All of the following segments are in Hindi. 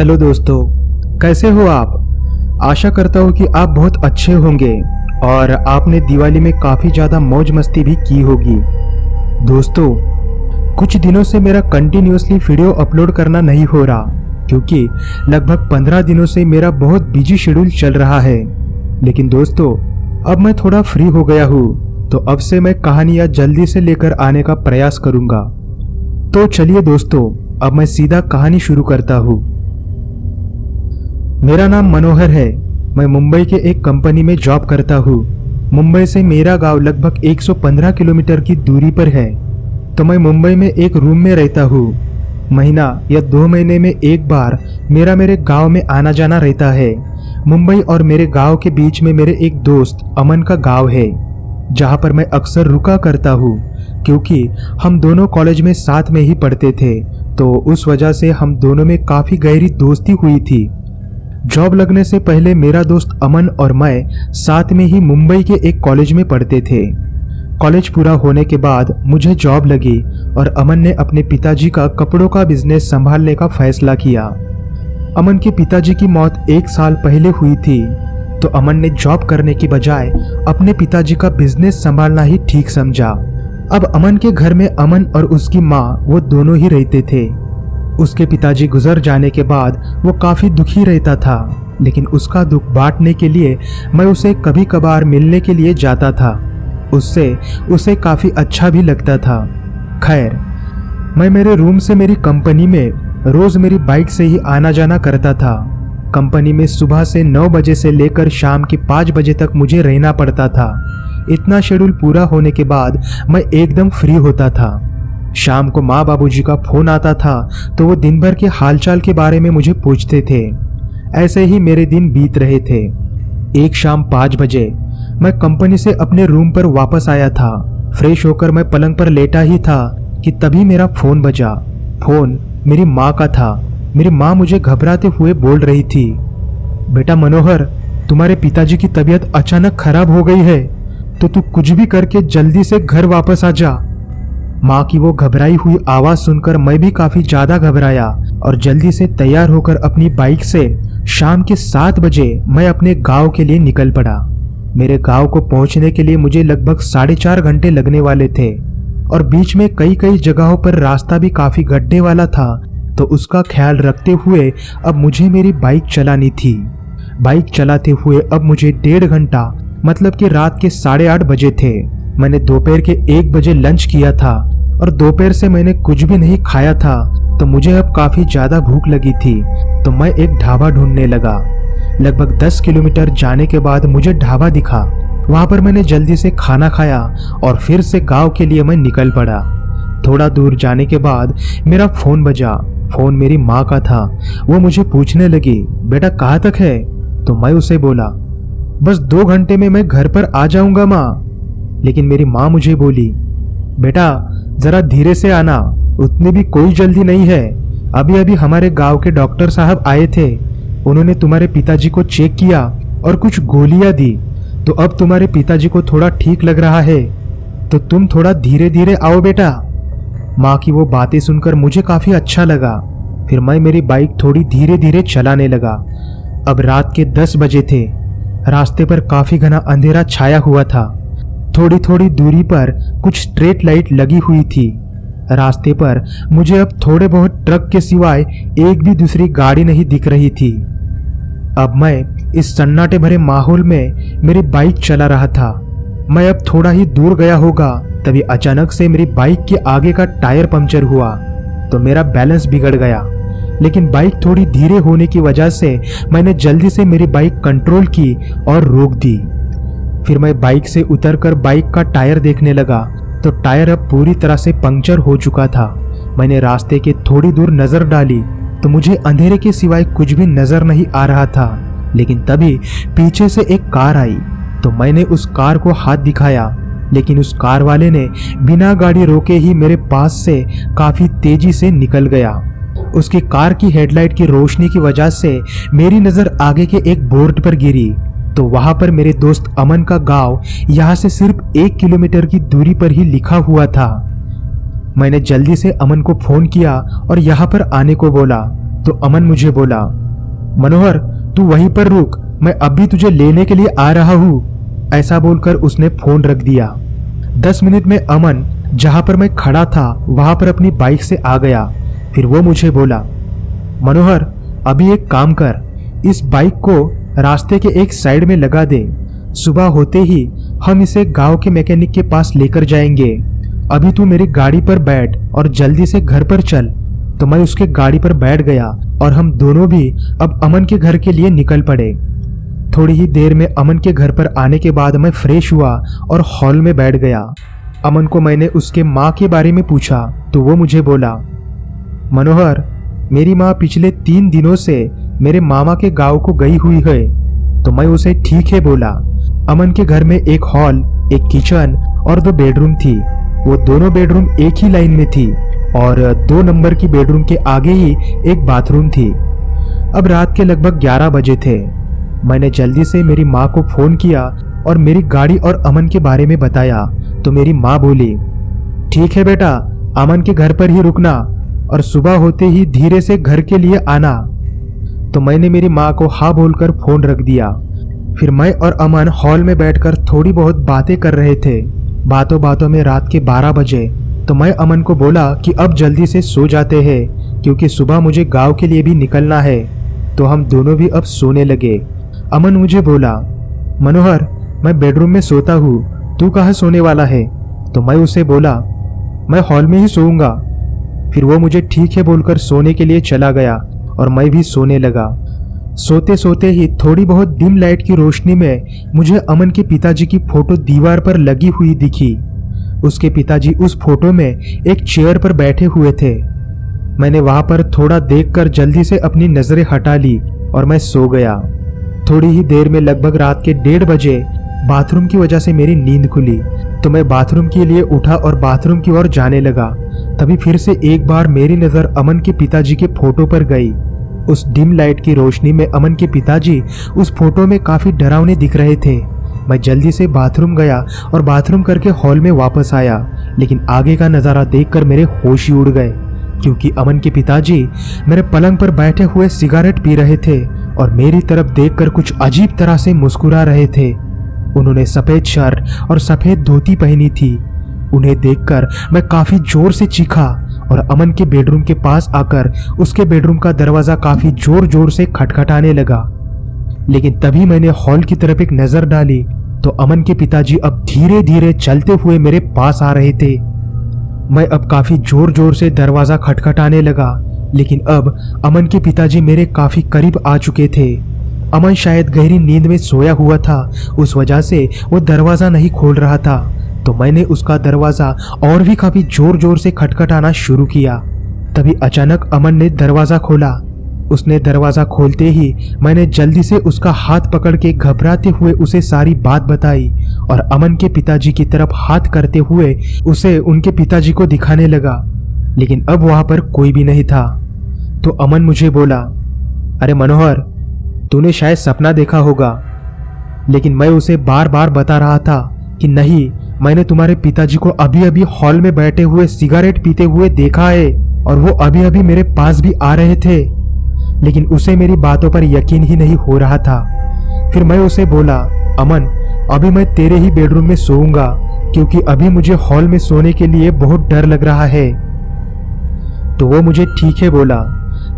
हेलो दोस्तों, कैसे हो आप। आशा करता हूँ कि आप बहुत अच्छे होंगे और आपने दिवाली में काफ़ी ज़्यादा मौज मस्ती भी की होगी। दोस्तों, कुछ दिनों से मेरा कंटिन्यूअसली वीडियो अपलोड करना नहीं हो रहा क्योंकि लगभग 15 दिनों से मेरा बहुत बिजी शेड्यूल चल रहा है। लेकिन दोस्तों, अब मैं थोड़ा फ्री हो गया हूँ, तो अब से मैं कहानियाँ जल्दी से लेकर आने का प्रयास करूँगा। तो चलिए दोस्तों, अब मैं सीधा कहानी शुरू करता हूँ। मेरा नाम मनोहर है। मैं मुंबई के एक कंपनी में जॉब करता हूँ। मुंबई से मेरा गांव लगभग 115 किलोमीटर की दूरी पर है। तो मैं मुंबई में एक रूम में रहता हूँ। महीना या 2 महीने में एक बार मेरे गांव में आना जाना रहता है। मुंबई और मेरे गांव के बीच में मेरे एक दोस्त अमन का गांव है, जहां पर मैं अक्सर रुका करता हूँ क्योंकि हम दोनों कॉलेज में साथ में ही पढ़ते थे। तो उस वजह से हम दोनों में काफ़ी गहरी दोस्ती हुई थी। जॉब लगने से पहले मेरा दोस्त अमन और मैं साथ में ही मुंबई के एक कॉलेज में पढ़ते थे। कॉलेज पूरा होने के बाद मुझे जॉब लगी और अमन ने अपने पिताजी का कपड़ों का बिजनेस संभालने का फैसला किया। अमन के पिताजी की मौत 1 साल पहले हुई थी, तो अमन ने जॉब करने की बजाय अपने पिताजी का बिजनेस संभालना ही ठीक समझा। अब अमन के घर में अमन और उसकी माँ वो दोनों ही रहते थे। उसके पिताजी गुजर जाने के बाद वो काफ़ी दुखी रहता था, लेकिन उसका दुख बांटने के लिए मैं उसे कभी कभार मिलने के लिए जाता था। उससे उसे काफ़ी अच्छा भी लगता था। खैर, मैं मेरे रूम से मेरी कंपनी में रोज़ मेरी बाइक से ही आना जाना करता था। कंपनी में सुबह से 9 बजे से लेकर शाम के 5 बजे तक मुझे रहना पड़ता था। इतना शेड्यूल पूरा होने के बाद मैं एकदम फ्री होता था। शाम को माँ बाबूजी का फोन आता था तो वो दिन भर के हालचाल के बारे में मुझे पूछते थे। ऐसे ही मेरे दिन बीत रहे थे। एक शाम 5 बजे मैं कंपनी से अपने रूम पर वापस आया था। फ्रेश होकर मैं पलंग पर लेटा ही था कि तभी मेरा फोन बजा। फोन मेरी माँ का था। मेरी माँ मुझे घबराते हुए बोल रही थी, बेटा मनोहर, तुम्हारे पिताजी की तबीयत अचानक खराब हो गई है, तो तू कुछ भी करके जल्दी से घर वापस आ जा। माँ की वो घबराई हुई आवाज सुनकर मैं भी काफी ज्यादा घबराया और जल्दी से तैयार होकर अपनी बाइक से शाम के 7 बजे मैं अपने गांव के लिए निकल पड़ा। मेरे गांव को पहुंचने के लिए मुझे लगभग 4.5 घंटे लगने वाले थे और बीच में कई जगहों पर रास्ता भी काफी गड्ढे वाला था, तो उसका ख्याल रखते हुए अब मुझे मेरी बाइक चलानी थी। बाइक चलाते हुए अब मुझे 1.5 घंटा मतलब कि रात के 8:30 बजे थे। मैंने दोपहर के 1 बजे लंच किया था और दोपहर से मैंने कुछ भी नहीं खाया था, तो मुझे अब काफी ज्यादा भूख लगी थी। तो मैं एक ढाबा ढूंढने लगा। लगभग 10 किलोमीटर जाने के बाद मुझे ढाबा दिखा। वहां पर मैंने जल्दी से खाना खाया और फिर से गांव के लिए मैं निकल पड़ा। थोड़ा दूर जाने के बाद मेरा फोन बजा। फोन मेरी माँ का था। वो मुझे पूछने लगी, बेटा कहाँ तक है। तो मैं उसे बोला, बस 2 घंटे में मैं घर पर आ जाऊंगा माँ। लेकिन मेरी माँ मुझे बोली, बेटा जरा धीरे से आना, उतनी भी कोई जल्दी नहीं है। अभी अभी हमारे गांव के डॉक्टर साहब आए थे। उन्होंने तुम्हारे पिताजी को चेक किया और कुछ गोलियां दी, तो अब तुम्हारे पिताजी को थोड़ा ठीक लग रहा है, तो तुम थोड़ा धीरे धीरे आओ बेटा। माँ की वो बातें सुनकर मुझे काफी अच्छा लगा। फिर मैं मेरी बाइक थोड़ी धीरे धीरे चलाने लगा। अब रात के 10 बजे थे। रास्ते पर काफी घना अंधेरा छाया हुआ था। थोड़ी थोड़ी दूरी पर कुछ स्ट्रीट लाइट लगी हुई थी। रास्ते पर मुझे अब थोड़े बहुत ट्रक के सिवाय एक भी दूसरी गाड़ी नहीं दिख रही थी। अब मैं इस सन्नाटे भरे माहौल में मेरी बाइक चला रहा था। मैं अब थोड़ा ही दूर गया होगा, तभी अचानक से मेरी बाइक के आगे का टायर पंक्चर हुआ, तो मेरा बैलेंस बिगड़ गया। लेकिन बाइक थोड़ी धीरे होने की वजह से मैंने जल्दी से मेरी बाइक कंट्रोल की और रोक दी। फिर मैं बाइक से उतरकर बाइक का टायर देखने लगा, तो टायर अब पूरी तरह से पंक्चर हो चुका था। मैंने रास्ते के थोड़ी दूर नजर डाली तो मुझे अंधेरे के सिवाय कुछ भी नजर नहीं आ रहा था। लेकिन तभी पीछे से एक कार आई, तो मैंने उस कार को हाथ दिखाया, लेकिन उस कार वाले ने बिना गाड़ी रोके ही मेरे पास से काफी तेजी से निकल गया। उसकी कार की हेडलाइट की रोशनी की वजह से मेरी नजर आगे के एक बोर्ड पर गिरी, तो वहां पर मेरे दोस्त अमन का गांव यहाँ से सिर्फ 1 किलोमीटर की दूरी पर ही लिखा हुआ था। मैंने जल्दी से अमन को फोन किया और यहाँ पर आने को बोला। तो अमन मुझे बोला, मनोहर तू वहीं पर रुक, मैं अभी तुझे लेने के लिए आ रहा हूँ। ऐसा बोलकर उसने फोन रख दिया। 10 मिनट में अमन जहां पर मैं खड़ा था वहां पर अपनी बाइक से आ गया। फिर वो मुझे बोला, मनोहर अभी एक काम कर, इस बाइक को रास्ते के एक साइड में लगा दे, सुबह होते ही हम इसे गांव के मैकेनिक के पास लेकर जाएंगे। अभी तू मेरी गाड़ी पर बैठ और जल्दी से घर पर चल। तो मैं उसके गाड़ी पर बैठ गया और हम दोनों भी अब अमन के घर के लिए निकल पड़े। थोड़ी ही देर में अमन के घर पर आने के बाद मैं फ्रेश हुआ और हॉल में बैठ गया। अमन को मैंने उसके माँ के बारे में पूछा तो वो मुझे बोला, मनोहर मेरी माँ पिछले 3 दिनों से मेरे मामा के गांव को गई हुई है। तो मैं उसे ठीक है बोला। अमन के घर में एक हॉल, एक किचन और 2 बेडरूम थी। वो दोनों बेडरूम एक ही लाइन में थी और 2 नंबर की बेडरूम के आगे ही एक बाथरूम थी। अब रात के लगभग 11 बजे थे। मैंने जल्दी से मेरी माँ को फोन किया और मेरी गाड़ी और अमन के बारे में बताया तो मेरी माँ बोली, ठीक है बेटा, अमन के घर पर ही रुकना और सुबह होते ही धीरे से घर के लिए आना। तो मैंने मेरी माँ को हाँ बोलकर फोन रख दिया। फिर मैं और अमन हॉल में बैठकर थोड़ी बहुत बातें कर रहे थे। बातों बातों में रात के 12 बजे तो मैं अमन को बोला कि अब जल्दी से सो जाते हैं क्योंकि सुबह मुझे गांव के लिए भी निकलना है। तो हम दोनों भी अब सोने लगे। अमन मुझे बोला, मनोहर मैं बेडरूम में सोता हूँ, तू कहाँ सोने वाला है? तो मैं उसे बोला, मैं हॉल में ही सोऊंगा। फिर वो मुझे ठीक है बोलकर सोने के लिए चला गया और मैं भी सोने लगा। सोते सोते ही थोड़ी बहुत डिम लाइट की रोशनी में मुझे अमन के पिताजी की फोटो दीवार पर लगी हुई दिखी। उसके पिताजी उस फोटो में एक चेयर पर बैठे हुए थे। मैंने वहां पर थोड़ा देखकर जल्दी से अपनी नजरें हटा ली और मैं सो गया। थोड़ी ही देर में लगभग रात के 1:30 बजे बाथरूम की वजह से मेरी नींद खुली तो मैं बाथरूम के लिए उठा और बाथरूम की ओर जाने लगा। तभी फिर से एक बार मेरी नजर अमन के पिताजी के फोटो पर गई। उस डिम लाइट की रोशनी में अमन के पिताजी उस फोटो में काफी डरावने दिख रहे थे। मैं जल्दी से बाथरूम गया और बाथरूम करके हॉल में वापस आया, लेकिन आगे का नजारा देखकर मेरे होश ही उड़ गए क्योंकि अमन के पिताजी मेरे पलंग पर बैठे हुए सिगारेट पी रहे थे और मेरी तरफ देखकर कुछ अजीब तरह से मुस्कुरा रहे थे। उन्होंने सफेद शर्ट और सफेद धोती पहनी थी। उन्हें देखकर मैं काफी जोर से चीखा और अमन के बेडरूम के पास आकर उसके बेडरूम का दरवाजा काफी जोर जोर से खटखटाने लगा। लेकिन तभी मैंने हॉल की तरफ एक नजर डाली तो अमन के पिताजी अब धीरे धीरे चलते हुए मेरे पास आ रहे थे। मैं अब काफी जोर जोर से दरवाजा खटखटाने लगा, लेकिन अब अमन के पिताजी मेरे काफी करीब आ चुके थे। अमन शायद गहरी नींद में सोया हुआ था, उस वजह से वो दरवाजा नहीं खोल रहा था। तो मैंने उसका दरवाजा और भी काफी जोर जोर से खटखटाना शुरू किया। तभी अचानक अमन ने दरवाजा खोला। उसने दरवाजा खोलते ही मैंने जल्दी से उसका हाथ पकड़ के घबराते हुए उसे सारी बात बताई और अमन के पिताजी की तरफ हाथ करते हुए उसे उनके पिताजी को दिखाने लगा। लेकिन अब वहां पर कोई भी नहीं था। तो अमन मुझे बोला, अरे मनोहर, तूने शायद सपना देखा होगा। लेकिन मैं उसे बार बार बता रहा था कि नहीं, मैंने तुम्हारे पिताजी को अभी अभी हॉल में बैठे हुए सिगरेट पीते हुए देखा है और वो अभी अभी मेरे पास भी आ रहे थे। लेकिन उसे मेरी बातों पर यकीन ही नहीं हो रहा था। फिर मैं उसे बोला, अमन, अभी मैं तेरे ही बेडरूम में सोऊंगा क्योंकि अभी मुझे हॉल में सोने के लिए बहुत डर लग रहा है। तो वो मुझे ठीक है बोला।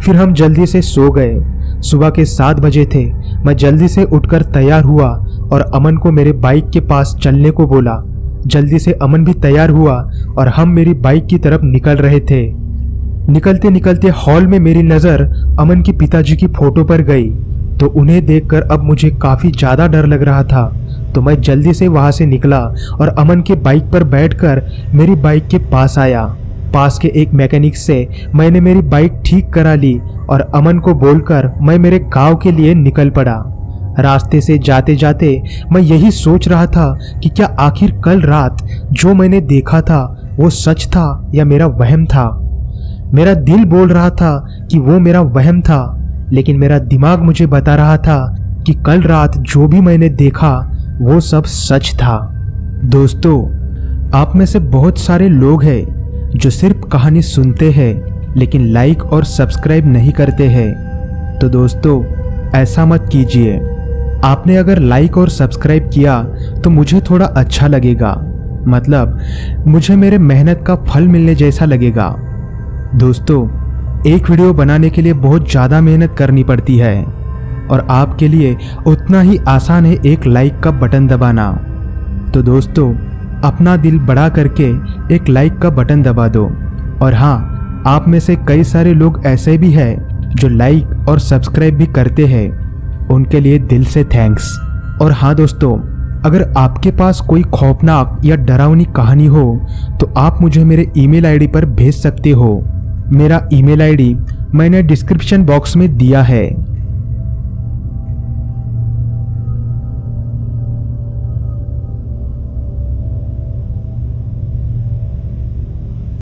फिर हम जल्दी से सो गए। सुबह के 7 बजे थे। मैं जल्दी से उठकर तैयार हुआ और अमन को मेरे बाइक के पास चलने को बोला। जल्दी से अमन भी तैयार हुआ और हम मेरी बाइक की तरफ निकल रहे थे। निकलते निकलते हॉल में मेरी नजर अमन के पिताजी की फोटो पर गई तो उन्हें देखकर अब मुझे काफी ज्यादा डर लग रहा था। तो मैं जल्दी से वहां से निकला और अमन के बाइक पर बैठकर मेरी बाइक के पास आया। पास के एक मैकेनिक से मैंने मेरी बाइक ठीक करा ली और अमन को बोलकर मैं मेरे गांव के लिए निकल पड़ा। रास्ते से जाते जाते मैं यही सोच रहा था कि क्या आखिर कल रात जो मैंने देखा था वो सच था या मेरा वहम था। मेरा दिल बोल रहा था कि वो मेरा वहम था, लेकिन मेरा दिमाग मुझे बता रहा था कि कल रात जो भी मैंने देखा वो सब सच था। दोस्तों, आप में से बहुत सारे लोग हैं जो सिर्फ कहानी सुनते हैं लेकिन लाइक और सब्सक्राइब नहीं करते हैं, तो दोस्तों ऐसा मत कीजिए। आपने अगर लाइक और सब्सक्राइब किया तो मुझे थोड़ा अच्छा लगेगा, मतलब मुझे मेरे मेहनत का फल मिलने जैसा लगेगा। दोस्तों, एक वीडियो बनाने के लिए बहुत ज़्यादा मेहनत करनी पड़ती है और आपके लिए उतना ही आसान है एक लाइक का बटन दबाना। तो दोस्तों, अपना दिल बड़ा करके एक लाइक का बटन दबा दो। और हाँ, आप में से कई सारे लोग ऐसे भी हैं जो लाइक और सब्सक्राइब भी करते हैं, उनके लिए दिल से थैंक्स। और हाँ दोस्तों, अगर आपके पास कोई खौफनाक या डरावनी कहानी हो तो आप मुझे मेरे ईमेल आईडी पर भेज सकते हो। मेरा ईमेल आईडी मैंने डिस्क्रिप्शन बॉक्स में दिया है।